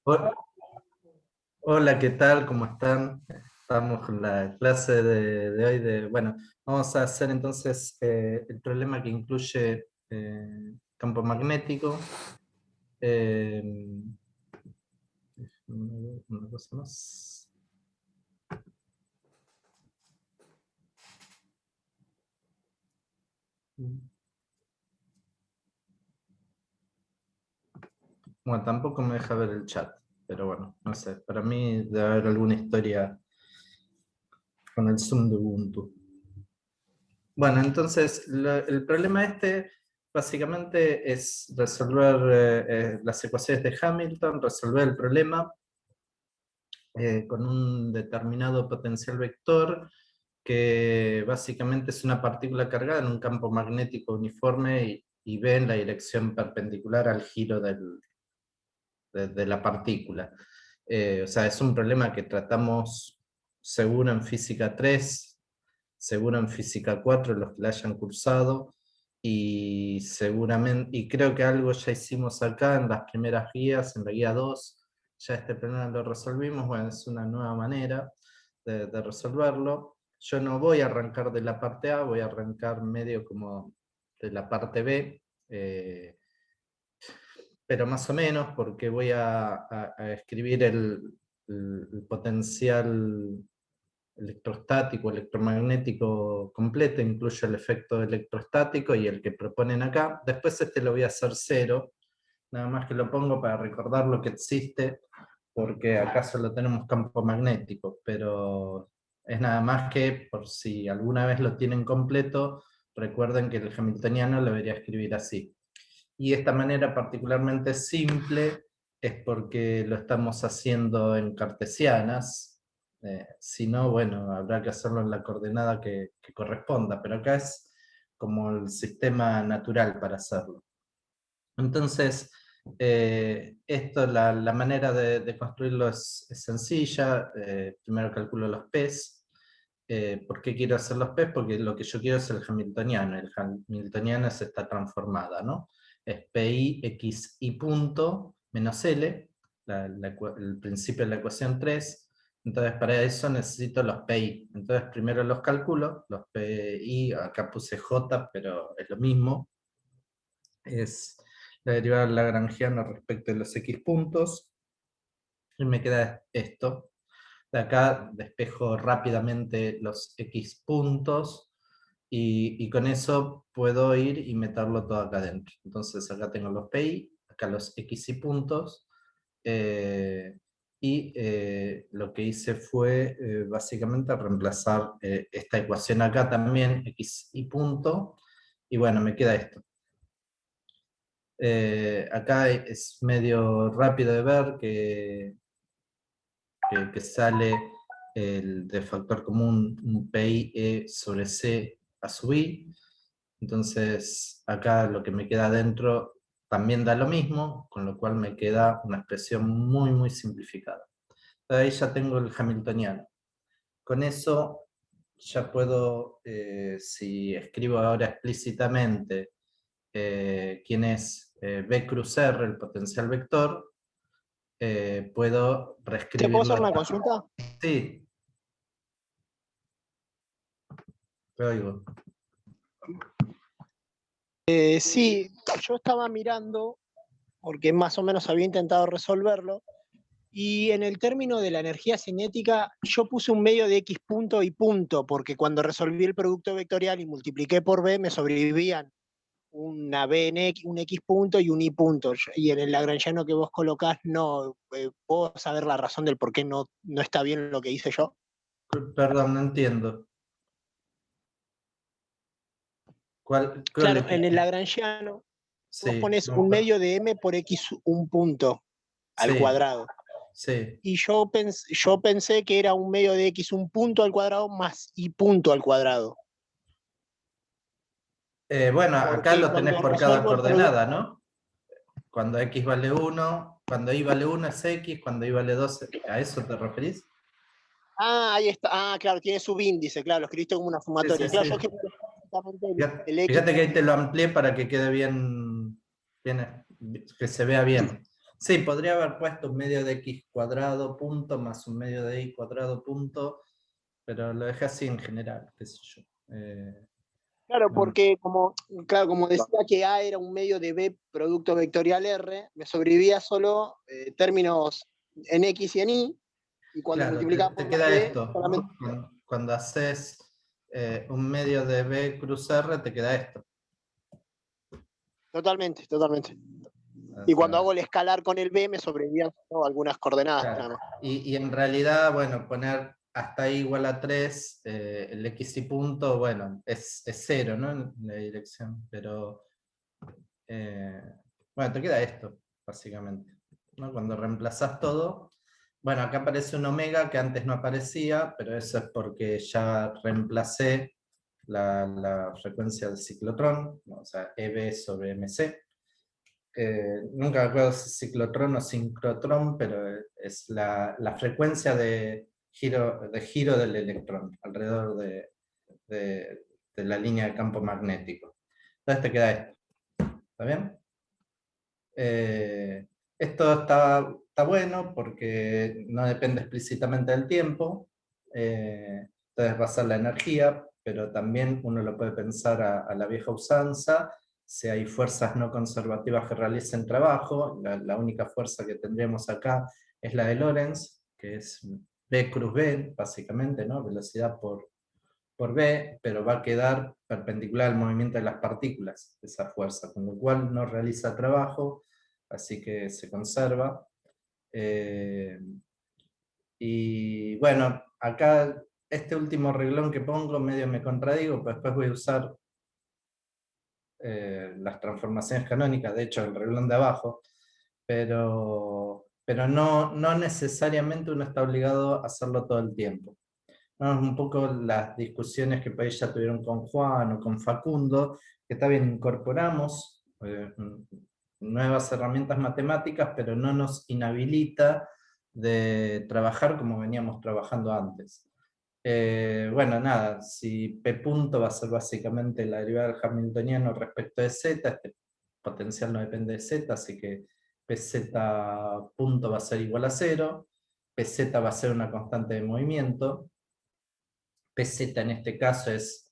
Ho- Hola, ¿qué tal? ¿Cómo están? Estamos con la clase de hoy bueno, vamos a hacer entonces el problema que incluye campo magnético. eh, una cosa más. Bueno, tampoco me deja ver el chat, pero bueno, no sé, para mí debe haber alguna historia con el Zoom de Ubuntu. Bueno, entonces el problema básicamente es resolver las ecuaciones de Hamilton, resolver el problema con un determinado potencial vector que básicamente es una partícula cargada en un campo magnético uniforme y v en la dirección perpendicular al giro de la partícula. O sea, es un problema que tratamos seguro en física 3, seguro en física 4, los que la hayan cursado, y seguramente, y creo que algo ya hicimos acá en las primeras guías, en la guía 2, ya este problema lo resolvimos. Bueno, es una nueva manera de resolverlo. Yo no voy a arrancar de la parte A, voy a arrancar medio como de la parte B, pero más o menos porque voy a escribir el potencial electrostático, electromagnético completo, incluye el efecto electrostático y el que proponen acá. Después este lo voy a hacer cero, nada más que lo pongo para recordar lo que existe, porque acá solo tenemos campo magnético, pero es nada más que por si alguna vez lo tienen completo, recuerden que el hamiltoniano lo debería escribir así. Y esta manera particularmente simple es porque lo estamos haciendo en cartesianas. Si no, bueno, habrá que hacerlo en la coordenada que corresponda, pero acá es como el sistema natural para hacerlo. Entonces, la manera de construirlo es sencilla. Primero calculo los P's. ¿Por qué quiero hacer los P's? Porque lo que yo quiero es el hamiltoniano. El hamiltoniano es esta transformada, ¿no? Es PI x y punto menos L, el principio de la ecuación 3. Entonces, para eso necesito los PI. Entonces, primero los calculo. Los PI, acá puse J, pero es lo mismo. Es la derivada lagrangiana respecto de los x puntos. Y me queda esto. De acá despejo rápidamente los x puntos y con eso puedo ir y meterlo todo acá adentro. Entonces acá tengo los pi, acá los x y puntos, lo que hice fue básicamente reemplazar esta ecuación acá también, x y punto, y bueno, me queda esto. Acá es medio rápido de ver que sale el de factor común un PI E sobre C a sub I. Entonces acá lo que me queda adentro también da lo mismo, con lo cual me queda una expresión muy, muy simplificada. Ahí ya tengo el hamiltoniano. Con eso ya puedo, si escribo ahora explícitamente quién es B cruz R, el potencial vector, puedo ¿Te puedo hacer reescribirlo. una consulta? Sí, te oigo. Sí, yo estaba mirando, porque más o menos había intentado resolverlo, y en el término de la energía cinética, yo puse un medio de x punto y punto, porque cuando resolví el producto vectorial y multipliqué por b, me sobrevivían una b en x, un x punto y un y punto. Y en el lagrangiano que vos colocás, no. ¿Puedo saber la razón del por qué no está bien lo que hice yo? Perdón, no entiendo. ¿Cuál Claro, X? en el lagrangiano, vos Sí, pones no, un medio de m por x un punto al sí, cuadrado. sí. Y yo pensé que era un medio de x un punto al cuadrado más y punto al cuadrado. Bueno, acá Porque lo tenés cuando por cada resuelvo el producto... coordenada, ¿no? Cuando X vale 1, cuando Y vale 1 es X, cuando Y vale 2, ¿a eso te referís? Ah, ahí está. Ah, claro, tiene subíndice, claro, lo escribiste como una Sí, sí, sumatoria. Claro, yo sí. quería exactamente Fíjate, el x fíjate que ahí te punto. lo amplié para que quede bien, que se vea bien. Sí, podría haber puesto un medio de x cuadrado punto más un medio de y cuadrado punto, pero lo dejé así en general, qué sé yo. Claro, No, porque como decía que A era un medio de B producto vectorial R, me sobrevivía solo términos en X y en Y, y cuando claro, multiplicaba te por las queda B, esto, solamente. ¿no? Cuando haces un medio de b cruz r, te queda esto. Totalmente, totalmente. O Y cuando hago sea, el escalar con el B, me sobrevivían solo algunas coordenadas, claro. nada más. Y en realidad, bueno, poner hasta i igual a 3, el x y punto, bueno, es 0, ¿no? En la dirección, pero eh, bueno, te queda esto, básicamente, ¿no? Cuando reemplazas todo, bueno, acá aparece un omega que antes no aparecía, pero eso es porque ya reemplacé la frecuencia del ciclotrón, ¿no? O sea, EB sobre MC. Nunca me acuerdo si es ciclotrón o sincrotrón, pero es la frecuencia de giro del electrón alrededor de- de la línea de campo magnético. Entonces te queda esto, ¿está bien? Esto está bueno porque no depende explícitamente del tiempo, entonces va a ser la energía, pero también uno lo puede pensar a la vieja usanza, si hay fuerzas no conservativas que realicen trabajo, la única fuerza que tendríamos acá es la de Lorentz, que es B cruz B, básicamente, ¿no? Velocidad por B, pero va a quedar perpendicular al movimiento de las partículas, esa fuerza, con lo cual no realiza trabajo, así que se conserva. Eh, y bueno, acá este último reglón que pongo medio me contradigo, pero después voy a usar las transformaciones canónicas, de hecho el reglón de abajo, pero no necesariamente uno está obligado a hacerlo todo el tiempo. ¿No? Un poco las discusiones que por ahí ya tuvieron con Juan o con Facundo, que está bien, incorporamos nuevas herramientas matemáticas, pero no nos inhabilita de trabajar como veníamos trabajando antes. Bueno, nada, si P punto va a ser básicamente la derivada del hamiltoniano respecto de Z, este potencial no depende de Z, así que PZ punto va a ser igual a 0, PZ va a ser una constante de movimiento, PZ en este caso es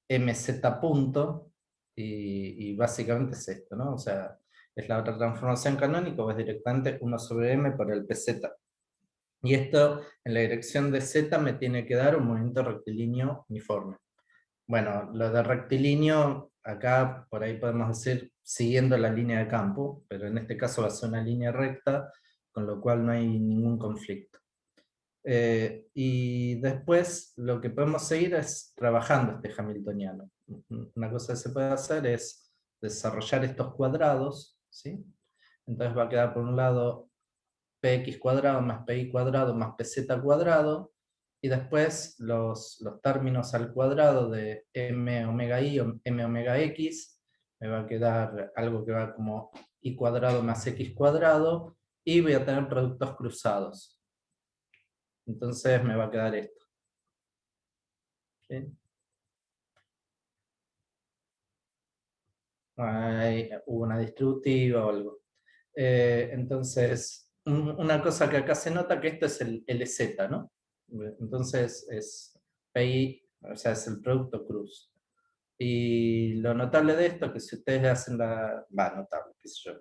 MZ punto, y básicamente es esto, ¿no? O sea, es la otra transformación canónica, o es directamente 1 sobre M por el PZ. Y esto en la dirección de Z me tiene que dar un movimiento rectilíneo uniforme. Bueno, lo de rectilíneo, acá por ahí podemos decir siguiendo la línea de campo, pero en este caso va a ser una línea recta, con lo cual no hay ningún conflicto. Y después lo que podemos seguir es trabajando este hamiltoniano. Una cosa que se puede hacer es desarrollar estos cuadrados, ¿sí? Entonces va a quedar por un lado px cuadrado más pi cuadrado más pz cuadrado, y después los términos al cuadrado de m omega i o m omega x, me va a quedar algo que va como i cuadrado más x cuadrado, y voy a tener productos cruzados. Entonces me va a quedar esto. ¿Sí? Ahí hubo una distributiva o algo. Entonces, una cosa que acá se nota que esto es el LZ, ¿no? Entonces es PI, o sea, es el producto cruz. Y lo notable de esto es que si ustedes le hacen notable, qué sé yo,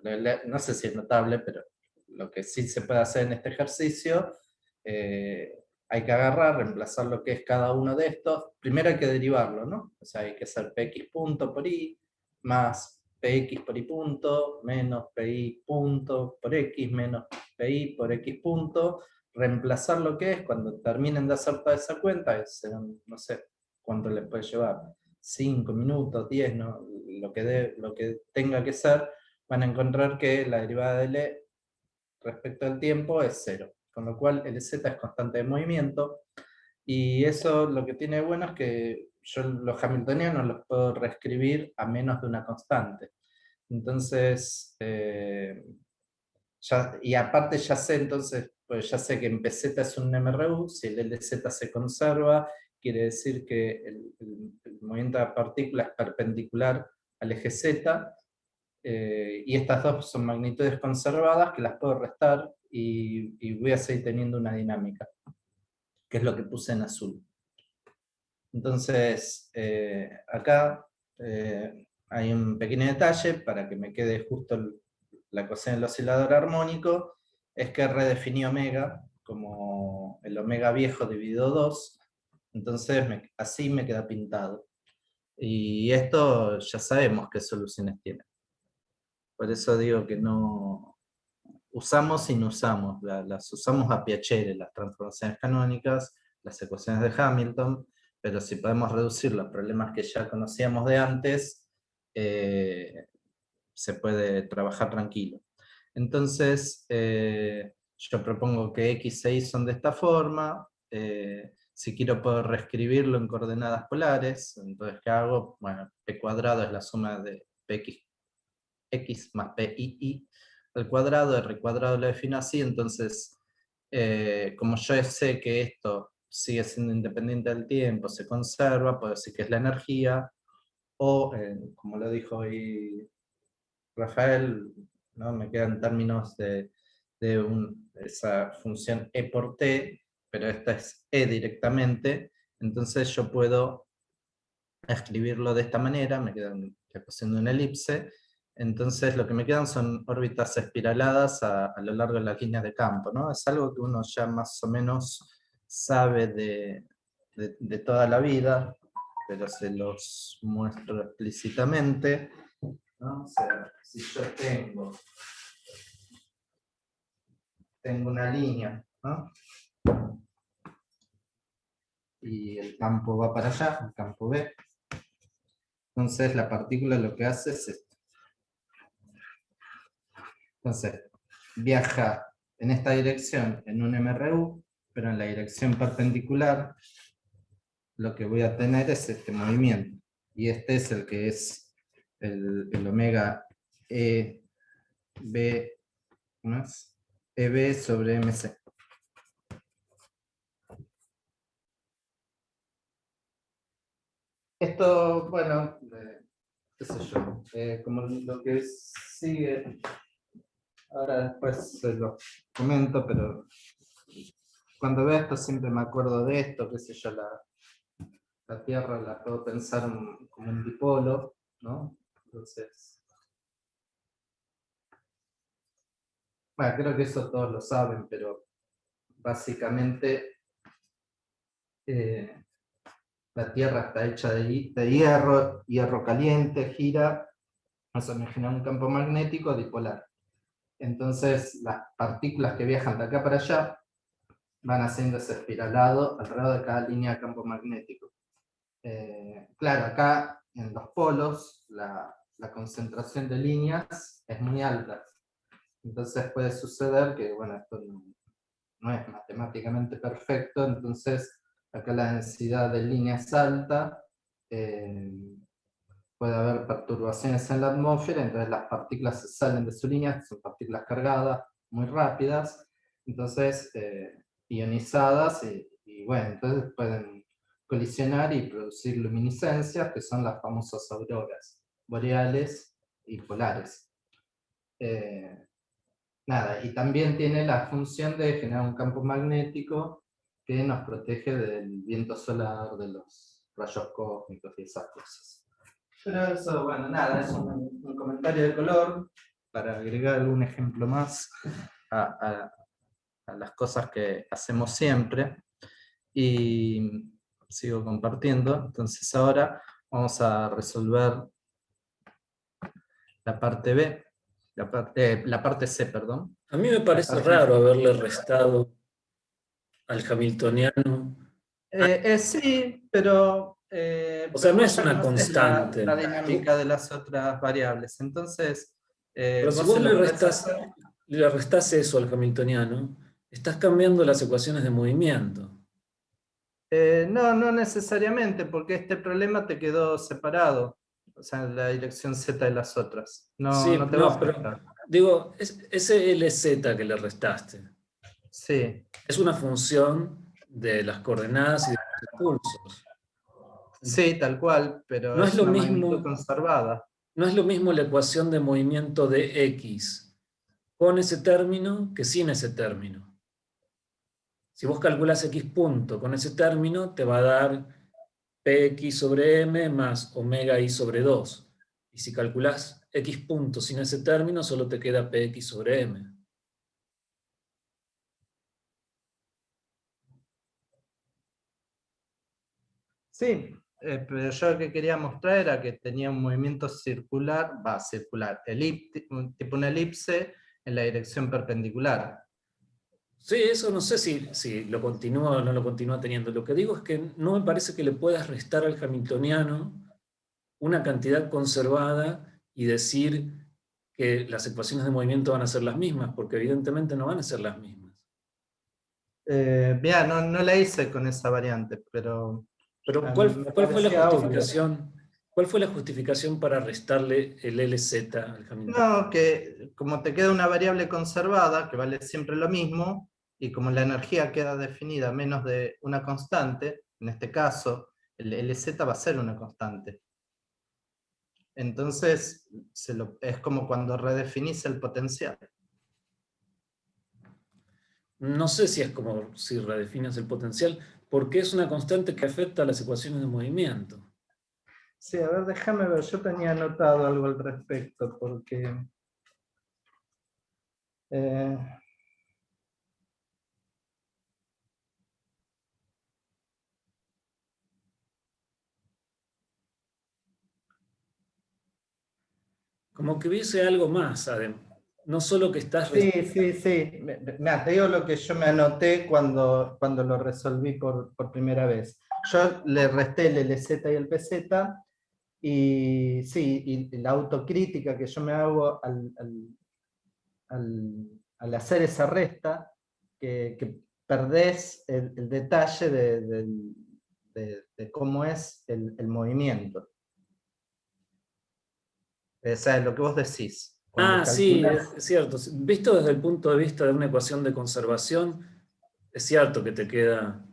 no sé si es notable, pero lo que sí se puede hacer en este ejercicio, hay que agarrar, reemplazar lo que es cada uno de estos. Primero hay que derivarlo, ¿no? O sea, hay que hacer px punto por i, más px por i punto, menos pi punto por x, menos pi por x punto, reemplazar lo que es, cuando terminen de hacer toda esa cuenta, no sé cuánto les puede llevar, 5 minutos, 10, ¿no? Lo que tenga que ser, van a encontrar que la derivada de L respecto al tiempo es 0, con lo cual LZ es constante de movimiento, y eso lo que tiene bueno es que yo los hamiltonianos los puedo reescribir a menos de una constante. Entonces, y aparte ya sé, entonces, pues ya sé que en PZ es un MRU, si el LZ se conserva, quiere decir que el movimiento de la partícula es perpendicular al eje Z, y estas dos son magnitudes conservadas que las puedo restar y voy a seguir teniendo una dinámica, que es lo que puse en azul. Entonces, acá hay un pequeño detalle para que me quede justo la ecuación del oscilador armónico, es que redefiní omega como el omega viejo dividido 2, entonces así me queda pintado. Y esto ya sabemos qué soluciones tiene. Por eso digo que no usamos y no usamos, las usamos a piacere, las transformaciones canónicas, las ecuaciones de Hamilton, pero si podemos reducir los problemas que ya conocíamos de antes, se puede trabajar tranquilo. Entonces, yo propongo que X e Y son de esta forma, si quiero puedo reescribirlo en coordenadas polares, entonces ¿qué hago? Bueno, P cuadrado es la suma de X más PII al cuadrado, R cuadrado lo defino así, entonces, como yo sé que esto sigue siendo independiente del tiempo, se conserva, puedo decir que es la energía, o, como lo dijo hoy Rafael, ¿no? Me quedan términos de esa función E por T, pero esta es E directamente, entonces yo puedo escribirlo de esta manera, me queda la ecuación de una elipse, entonces lo que me quedan son órbitas espiraladas a lo largo de las líneas de campo, ¿no? Es algo que uno ya más o menos sabe de toda la vida, pero se los muestro explícitamente, ¿no? O sea, si yo tengo una línea, ¿no? Y el campo va para allá, el campo B, entonces la partícula lo que hace es esto. Entonces, viaja en esta dirección en un MRU, pero en la dirección perpendicular lo que voy a tener es este movimiento. Y este es el que es el omega EB más EB sobre MC. Esto, bueno, qué sé yo, como lo que sigue, ahora después se lo comento, pero cuando veo esto siempre me acuerdo de esto, qué sé yo, la Tierra la puedo pensar como un dipolo, ¿no? Entonces, bueno, creo que eso todos lo saben, pero básicamente la Tierra está hecha de hierro, hierro caliente, gira, eso me genera un campo magnético dipolar. Entonces, las partículas que viajan de acá para allá van haciendo ese espiralado alrededor de cada línea de campo magnético. Claro, acá en los polos la concentración de líneas es muy alta. Entonces puede suceder que, bueno, esto no es matemáticamente perfecto, entonces acá la densidad de líneas es alta, puede haber perturbaciones en la atmósfera, entonces las partículas se salen de su línea, son partículas cargadas, muy rápidas, entonces ionizadas, y bueno, entonces pueden colisionar y producir luminiscencias, que son las famosas auroras boreales y polares. Nada, y también tiene la función de generar un campo magnético que nos protege del viento solar, de los rayos cósmicos y esas cosas. Pero eso, bueno, nada, es un comentario de color para agregar algún ejemplo más a las cosas que hacemos siempre. Y sigo compartiendo. Entonces ahora vamos a resolver la parte B, la parte C, perdón. A mí me parece raro haberle restado al hamiltoniano. Sí, pero... O sea, no vos es ya una conocés constante. la dinámica de las otras variables. Entonces, Pero si vos se vos lo podés hacer. le restás eso al hamiltoniano, estás cambiando las ecuaciones de movimiento. No, no necesariamente, porque este problema te quedó separado. O sea, la dirección Z de las otras. No, Sí, no te va a no, pero afectar. digo, ese LZ que le restaste Sí, es una función de las coordenadas y de los impulsos. sí, tal cual, pero No es es lo una magnitud mismo, conservada. no es lo mismo la ecuación de movimiento de X con ese término que sin ese término. Si vos calculás X punto con ese término, te va a dar Px sobre m más omega i sobre 2. Y si calculás X punto sin ese término, solo te queda Px sobre m. Sí, pero yo lo que quería mostrar era que tenía un movimiento circular, tipo una elipse en la dirección perpendicular. Sí, eso no sé si lo continúa o no lo continúa teniendo. Lo que digo es que no me parece que le puedas restar al hamiltoniano una cantidad conservada y decir que las ecuaciones de movimiento van a ser las mismas, porque evidentemente no van a ser las mismas. Mira, no la hice con esa variante, pero Pero me ¿cuál fue la parecía obvio. justificación? ¿Cuál fue la justificación para restarle el LZ al hamiltoniano? No, que como te queda una variable conservada, que vale siempre lo mismo, y como la energía queda definida menos de una constante, en este caso, el LZ va a ser una constante. Entonces, es como cuando redefinís el potencial. No sé si es como si redefines el potencial, porque es una constante que afecta a las ecuaciones de movimiento. Sí, a ver, déjame ver, yo tenía anotado algo al respecto, porque... eh, Como que hubiese algo más, además. No solo que estás... sí. Mira, te digo lo que yo me anoté cuando lo resolví por primera vez. Yo le resté el LZ y el PZ, y sí, y la autocrítica que yo me hago al hacer esa resta, que perdés el detalle de cómo es el movimiento. O sea, lo que vos decís. Cuando Sí, calculás. es cierto. Visto desde el punto de vista de una ecuación de conservación, es cierto que te queda...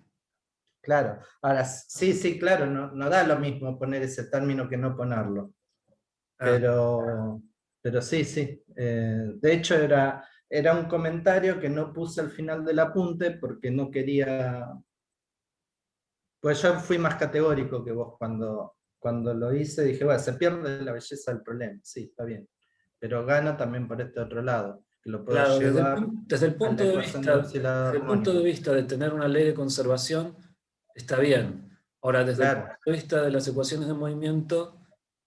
Claro, ahora sí, claro, no da lo mismo poner ese término que no ponerlo. Ah, Pero sí. De hecho, era un comentario que no puse al final del apunte porque no quería. Pues yo fui más categórico que vos cuando lo hice. Dije, bueno, se pierde la belleza del problema. Sí, está bien. Pero gana también por este otro lado, que lo puedo claro, llevar desde el a la punto de ecuación de vista, oscilador desde el punto de armónico. vista de tener una ley de conservación, está bien. Ahora, desde el punto Claro. de vista de las ecuaciones de movimiento,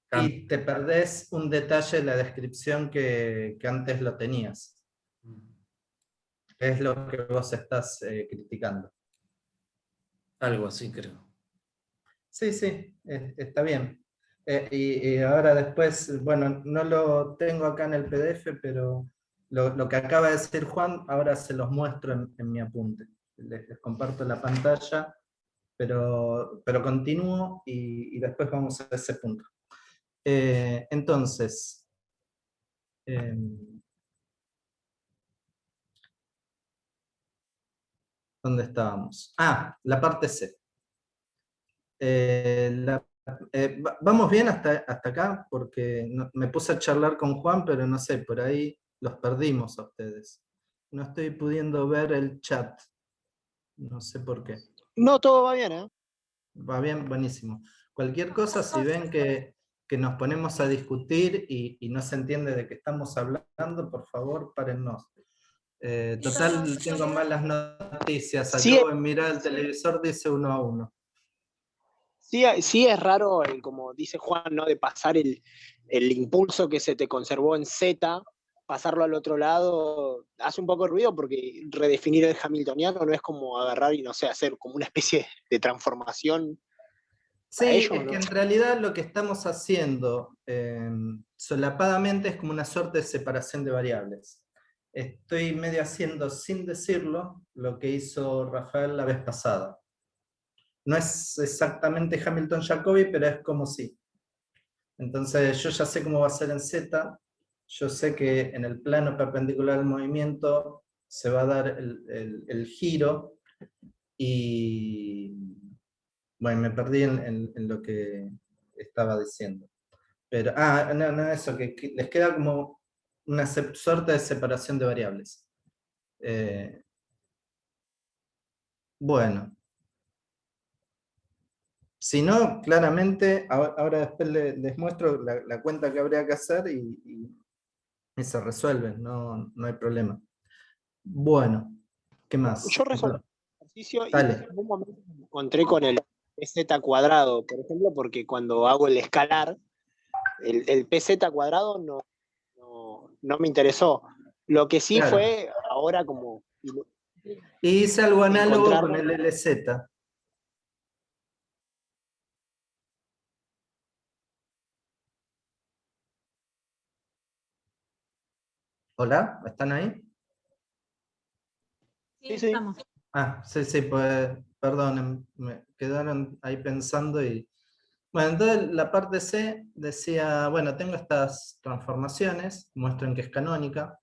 cambia. Y te perdés un detalle de la descripción que antes lo tenías. Es lo que vos estás criticando. Algo así, creo. Sí, está bien. Y ahora después, bueno, no lo tengo acá en el PDF, pero lo que acaba de decir Juan, ahora se los muestro en mi apunte. Les comparto la pantalla, pero continúo y después vamos a ese punto. Entonces, ¿dónde estábamos? La parte C. Vamos bien hasta acá, porque me puse a charlar con Juan, pero no sé, por ahí los perdimos a ustedes. No estoy pudiendo ver el chat, no sé por qué. No, todo va bien, ¿eh? Va bien, buenísimo. Cualquier cosa, si ven que nos ponemos a discutir y no se entiende de qué estamos hablando, por favor, párennos. Total, tengo malas noticias. Sí, Acabo de mirar el televisor, dice 1-1. sí es raro, como dice Juan, ¿no? De pasar el impulso que se te conservó en Z, pasarlo al otro lado, hace un poco de ruido porque redefinir el hamiltoniano no es como agarrar y, no sé, hacer como una especie de transformación para Sí, ello, es ¿no? que en realidad lo que estamos haciendo solapadamente es como una suerte de separación de variables. Estoy medio haciendo, sin decirlo, lo que hizo Rafael la vez pasada. No es exactamente Hamilton-Jacobi, pero es como si. Entonces yo ya sé cómo va a ser en Z, yo sé que en el plano perpendicular al movimiento se va a dar el giro, y bueno, me perdí en lo que estaba diciendo. Pero, no, eso, que les queda como una suerte de separación de variables. Bueno. Si no, claramente, ahora después les muestro la cuenta que habría que hacer y se resuelve, no hay problema. Bueno, ¿qué más? Yo resolví el ejercicio y en Dale. algún momento me encontré con el PZ cuadrado, por ejemplo, porque cuando hago el escalar, el PZ cuadrado no me interesó. Lo que sí Claro. fue ahora como Y hice algo análogo con encontrarlo. el LZ. ¿Hola? ¿Están ahí? Sí, Sí, sí. estamos. Sí, pues, perdonen, me quedaron ahí pensando y... Bueno, entonces la parte C decía, bueno, tengo estas transformaciones, muestren que es canónica,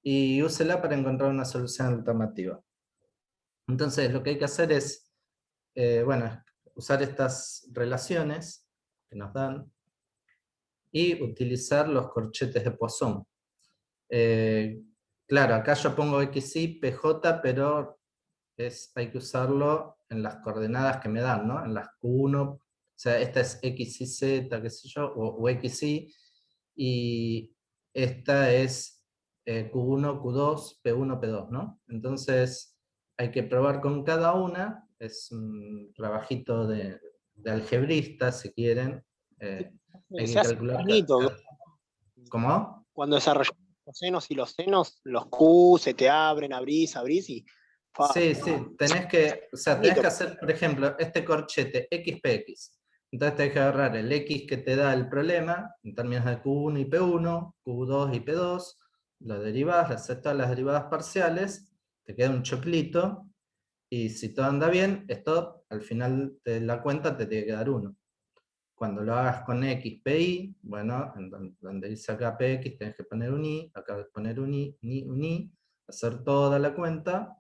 y úsela para encontrar una solución alternativa. Entonces lo que hay que hacer es, bueno, usar estas relaciones que nos dan y utilizar los corchetes de Poisson. Claro, acá yo pongo XY, PJ, pero hay que usarlo en las coordenadas que me dan, ¿no? En las Q1, o sea, esta es XYZ, qué sé yo, o XY, y esta es Q1, Q2, P1, P2, ¿no? Entonces hay que probar con cada una, es un trabajito de algebrista, si quieren. Hay que Se hace calcular bonito. ¿Cómo? Cuando desarrollamos los senos y los senos, los Q se te abren, abrís y Sí, tenés que bonito. hacer, por ejemplo, este corchete XPX. Entonces tenés que agarrar el X que te da el problema, en términos de Q1 y P1, Q2 y P2, lo derivás, haces todas las derivadas parciales, te queda un choclito, y si todo anda bien, esto al final de la cuenta te tiene que dar 1. Cuando lo hagas con XPI, bueno, donde dice acá PX, tenés que poner un I, acá poner un I, hacer toda la cuenta,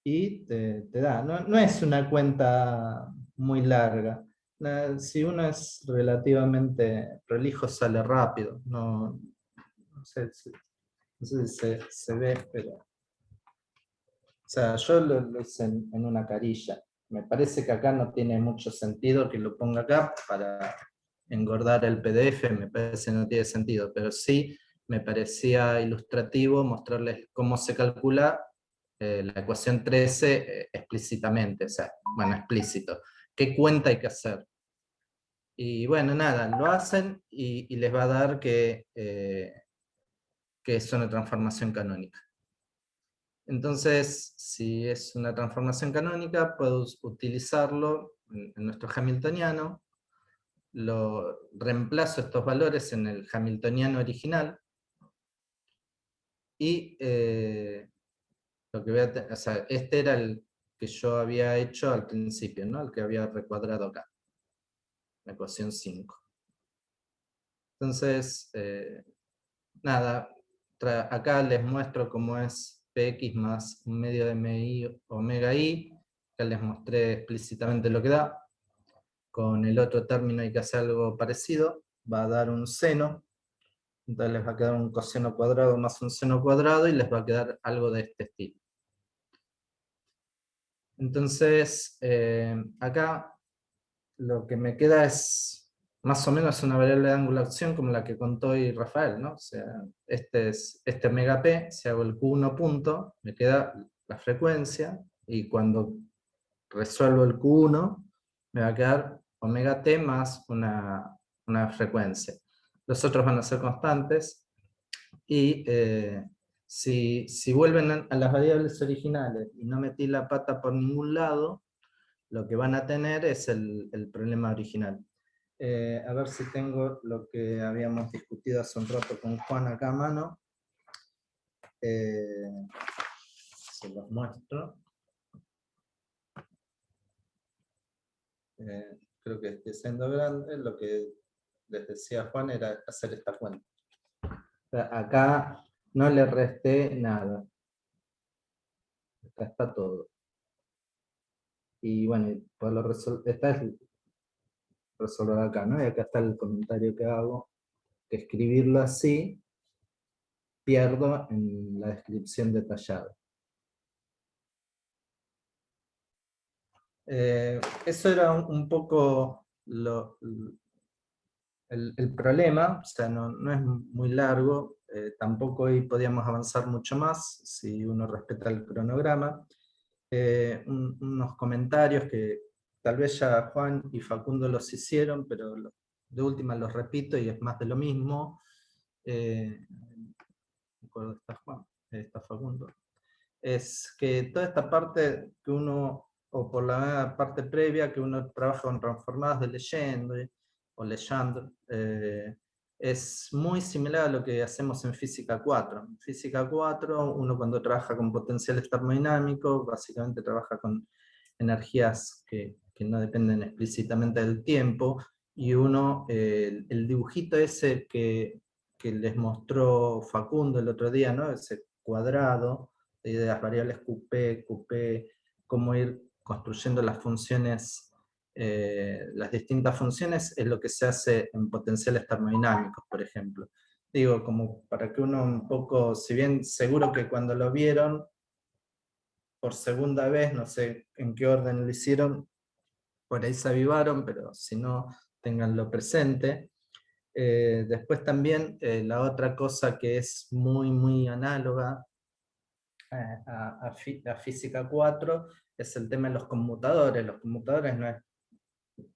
y te da. No es una cuenta muy larga. Si uno es relativamente prolijo, sale rápido. No sé, no sé si se ve, pero... O sea, yo lo hice en una carilla. Me parece que acá no tiene mucho sentido que lo ponga acá para engordar el PDF, me parece que no tiene sentido, pero sí me parecía ilustrativo mostrarles cómo se calcula la ecuación 13 explícitamente, o sea, bueno, explícito. ¿Qué cuenta hay que hacer? Y bueno, nada, lo hacen y les va a dar que es una transformación canónica. Entonces, si es una transformación canónica, puedo utilizarlo en nuestro hamiltoniano, reemplazo estos valores en el hamiltoniano original, y lo que voy a o sea, este era el que yo había hecho al principio, ¿no? El que había recuadrado acá, la ecuación 5. Entonces, nada, acá les muestro cómo es Px más un medio de MI omega I, acá les mostré explícitamente lo que da. Con el otro término hay que hacer algo parecido, va a dar un seno, entonces les va a quedar un coseno cuadrado más un seno cuadrado y les va a quedar algo de este estilo. Entonces, acá lo que me queda es más o menos una variable de angulación como la que contó hoy Rafael, ¿no? O sea, este omega p, si hago el Q1 punto, me queda la frecuencia, y cuando resuelvo el Q1, me va a quedar omega t más una frecuencia. Los otros van a ser constantes, y si vuelven a las variables originales y no metí la pata por ningún lado, lo que van a tener es el problema original. A ver si tengo lo que habíamos discutido hace un rato con Juan acá a mano. Se los muestro. Creo que estoy siendo grande. Lo que les decía Juan era hacer esta cuenta. O sea, acá no le resté nada. Acá está todo. Y bueno, esta es resolver acá, ¿no? Y acá está el comentario que hago, que escribirlo así pierdo en la descripción detallada. Eso era un poco el problema, o sea, no es muy largo, tampoco hoy podíamos avanzar mucho más si uno respeta el cronograma. Unos comentarios que tal vez ya Juan y Facundo los hicieron, pero de última los repito y es más de lo mismo. Está Juan, está Facundo. Es que toda esta parte que uno, o por la parte previa, que uno trabaja con transformadas de Legendre, o Legendre, es muy similar a lo que hacemos en física 4. En física 4, uno cuando trabaja con potenciales termodinámicos, básicamente trabaja con energías que no dependen explícitamente del tiempo, y uno, el dibujito ese que les mostró Facundo el otro día, ¿no? Ese cuadrado, de las variables QP, cómo ir construyendo las funciones, las distintas funciones, es lo que se hace en potenciales termodinámicos, por ejemplo. Digo, como para que uno un poco, si bien seguro que cuando lo vieron por segunda vez, no sé en qué orden lo hicieron, por ahí se avivaron, pero si no, ténganlo presente. Después también la otra cosa que es muy análoga a física 4 es el tema de los conmutadores. Los conmutadores no es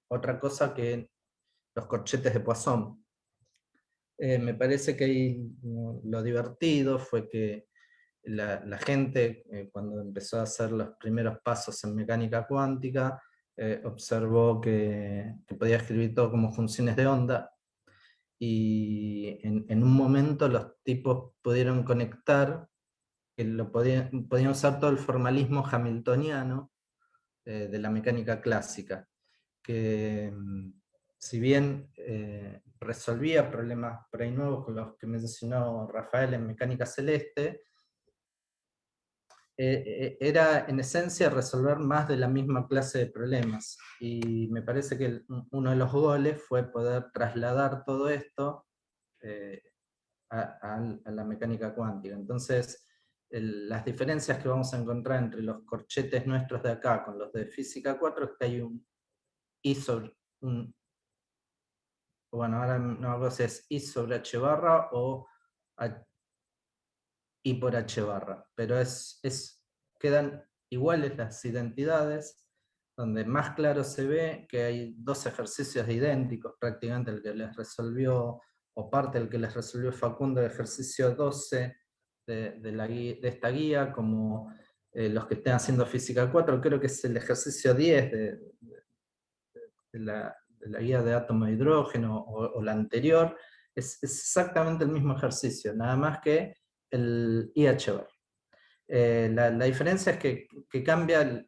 otra cosa que los corchetes de Poisson. Me parece que ahí lo divertido fue que la gente, cuando empezó a hacer los primeros pasos en mecánica cuántica, observó que podía escribir todo como funciones de onda, y en un momento los tipos pudieron conectar, que podían usar todo el formalismo hamiltoniano de la mecánica clásica, que si bien resolvía problemas por ahí nuevos con los que mencionó Rafael en mecánica celeste, era en esencia resolver más de la misma clase de problemas, y me parece que uno de los goles fue poder trasladar todo esto a la mecánica cuántica. Entonces, las diferencias que vamos a encontrar entre los corchetes nuestros de acá con los de física 4 es que hay un I sobre, bueno, ahora no sé si es I sobre H barra o I por H barra, pero quedan iguales las identidades, donde más claro se ve que hay dos ejercicios idénticos, prácticamente el que les resolvió, o parte del que les resolvió Facundo, el ejercicio 12 de esta guía, como los que estén haciendo física 4, creo que es el ejercicio 10 de la guía de átomo de hidrógeno, o la anterior, es exactamente el mismo ejercicio, nada más que el IH-bar. La diferencia es que cambia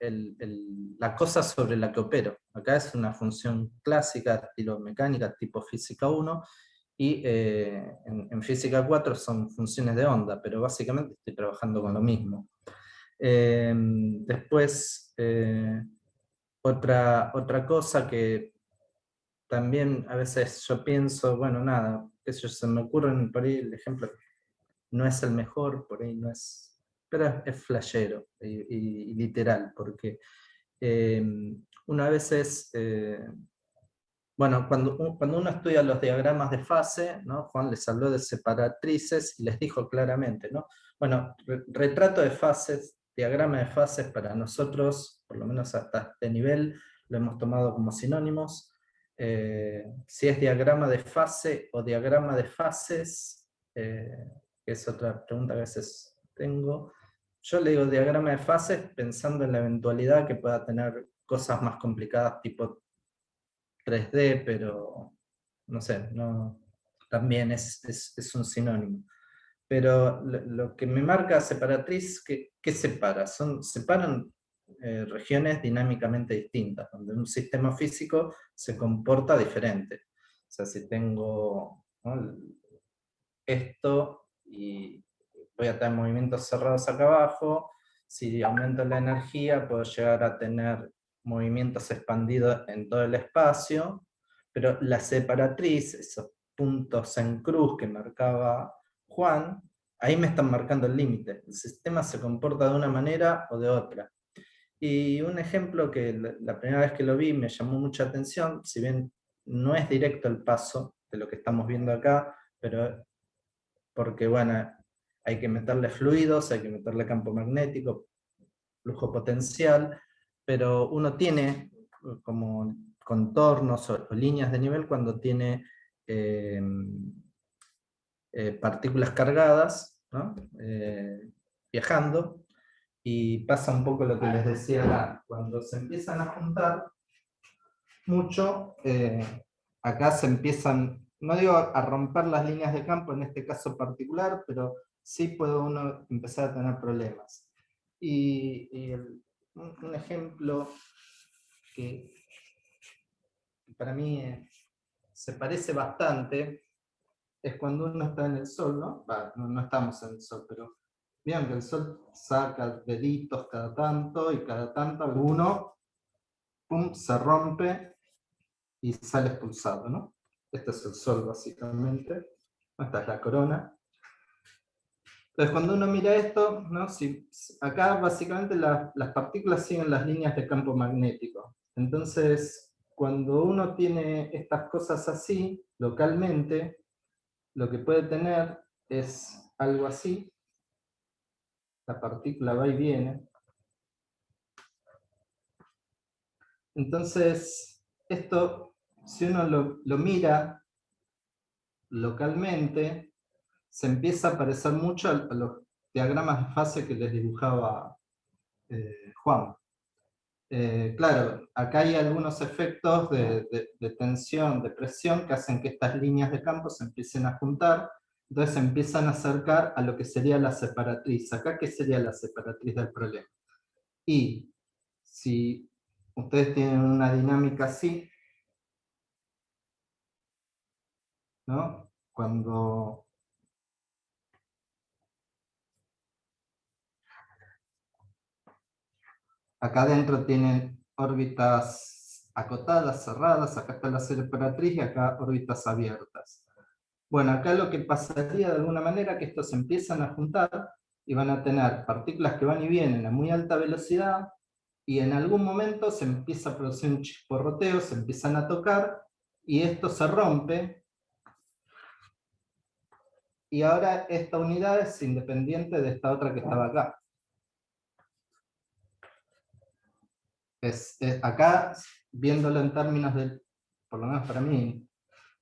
la cosa sobre la que opero. Acá es una función clásica, estilo mecánica, tipo física 1, y en física 4 son funciones de onda, pero básicamente estoy trabajando con lo mismo. Después, otra cosa que también a veces yo pienso, bueno, nada, eso se me ocurre por ahí el ejemplo, no es el mejor, por ahí no es, pero es flashero y literal, porque una vez bueno, cuando uno estudia los diagramas de fase, ¿no? Juan les habló de separatrices y les dijo claramente, ¿no? Bueno, retrato de fases, diagrama de fases para nosotros, por lo menos hasta este nivel, lo hemos tomado como sinónimos. Si es diagrama de fase o diagrama de fases, que es otra pregunta que a veces tengo, yo le digo diagrama de fases pensando en la eventualidad que pueda tener cosas más complicadas tipo 3D, pero no sé, también es un sinónimo. Pero lo que me marca separatriz, ¿qué separa? Separan regiones dinámicamente distintas, donde un sistema físico se comporta diferente. O sea, si tengo, ¿no?, esto y voy a tener movimientos cerrados acá abajo, si aumento la energía puedo llegar a tener movimientos expandidos en todo el espacio, pero la separatriz, esos puntos en cruz que marcaba Juan, ahí me están marcando el límite. El sistema se comporta de una manera o de otra. Y un ejemplo que la primera vez que lo vi me llamó mucha atención, si bien no es directo el paso de lo que estamos viendo acá, pero porque bueno, hay que meterle fluidos, hay que meterle campo magnético, flujo potencial, pero uno tiene como contornos o líneas de nivel cuando tiene partículas cargadas, ¿no? Viajando, y pasa un poco lo que les decía acá, cuando se empiezan a juntar mucho, acá se empiezan, no digo a romper las líneas de campo en este caso particular, pero sí puede uno empezar a tener problemas. Un ejemplo que para mí se parece bastante es cuando uno está en el sol, ¿no? No estamos en el sol, pero vean que el sol saca deditos cada tanto, y cada tanto alguno pum, se rompe y sale expulsado, ¿no? Este es el sol básicamente, esta es la corona. Entonces cuando uno mira esto, ¿no? Acá básicamente las partículas siguen las líneas de campo magnético. Entonces cuando uno tiene estas cosas así, localmente, lo que puede tener es algo así, la partícula va y viene. Entonces, esto, si uno lo mira localmente, se empieza a parecer mucho a los diagramas de fase que les dibujaba Juan. Claro, acá hay algunos efectos de tensión, de presión, que hacen que estas líneas de campo se empiecen a juntar, entonces se empiezan a acercar a lo que sería la separatriz. Acá, ¿qué sería la separatriz del problema? Y si ustedes tienen una dinámica así, ¿no? Cuando acá adentro tienen órbitas acotadas, cerradas, acá está la separatriz y acá órbitas abiertas. Bueno, acá lo que pasaría de alguna manera es que estos se empiezan a juntar y van a tener partículas que van y vienen a muy alta velocidad, y en algún momento se empieza a producir un chisporroteo, se empiezan a tocar y esto se rompe, y ahora esta unidad es independiente de esta otra que estaba acá. Acá, viéndolo en términos de, por lo menos para mí,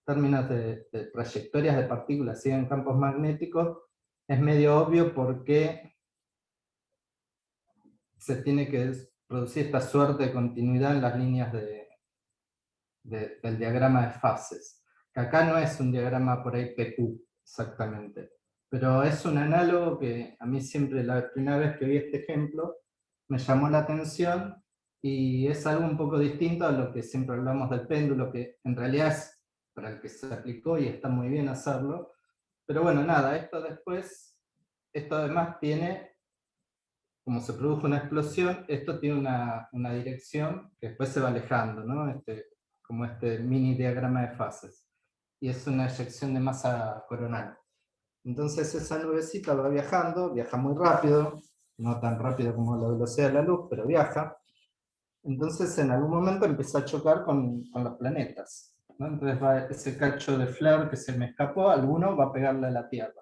términos de trayectorias de partículas así en campos magnéticos, es medio obvio por qué se tiene que producir esta suerte de continuidad en las líneas del diagrama de fases. Que acá no es un diagrama por ahí PQ, exactamente, pero es un análogo que a mí siempre, la primera vez que vi este ejemplo, me llamó la atención, y es algo un poco distinto a lo que siempre hablamos del péndulo, que en realidad es para el que se aplicó y está muy bien hacerlo. Pero bueno, nada, esto además tiene, como se produjo una explosión, esto tiene una dirección que después se va alejando, ¿no? Como este mini diagrama de fases. Y es una eyección de masa coronal. Entonces esa nubecita va viajando, viaja muy rápido, no tan rápido como la velocidad de la luz, pero viaja. Entonces en algún momento empieza a chocar con los planetas, ¿no? Entonces va ese cacho de flare que se me escapó, alguno va a pegarle a la Tierra.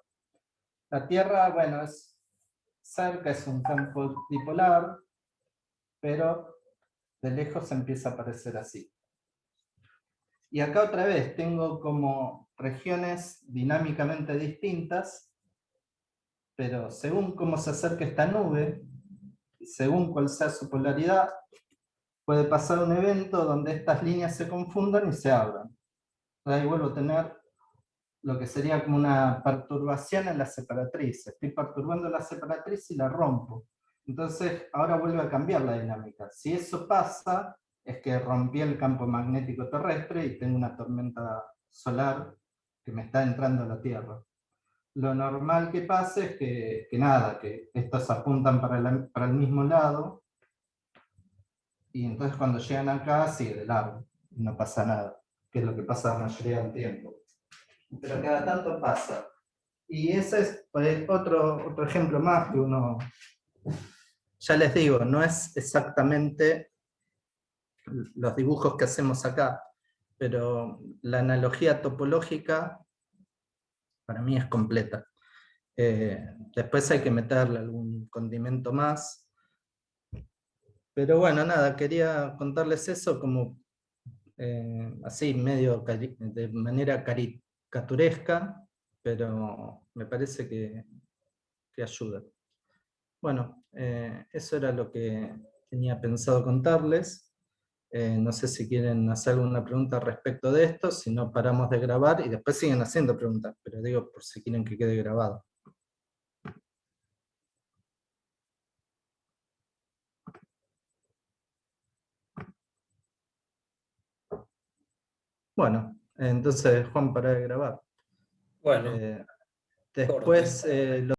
La Tierra, bueno, es cerca, es un campo dipolar, pero de lejos empieza a parecer así. Y acá otra vez tengo como regiones dinámicamente distintas, pero según cómo se acerca esta nube, y según cuál sea su polaridad, puede pasar un evento donde estas líneas se confundan y se abran. Ahí vuelvo a tener lo que sería como una perturbación en la separatriz. Estoy perturbando la separatriz y la rompo. Entonces ahora vuelve a cambiar la dinámica. Si eso pasa, es que rompí el campo magnético terrestre y tengo una tormenta solar que me está entrando a la Tierra. Lo normal que pase es que nada, que estos apuntan para el mismo lado, y entonces cuando llegan acá sigue de largo, no pasa nada. que es lo que pasa la mayoría del tiempo. Pero cada tanto pasa. Y ese es otro ejemplo más que uno, ya les digo, no es exactamente los dibujos que hacemos acá, pero la analogía topológica para mí es completa. Después hay que meterle algún condimento más. Pero bueno, nada, quería contarles eso como así, medio de manera caricaturesca, pero me parece que ayuda. Bueno, eso era lo que tenía pensado contarles. No sé si quieren hacer alguna pregunta respecto de esto, si no paramos de grabar y después siguen haciendo preguntas, pero digo por si quieren que quede grabado. Bueno, entonces Juan, para de grabar. Bueno, corte. Después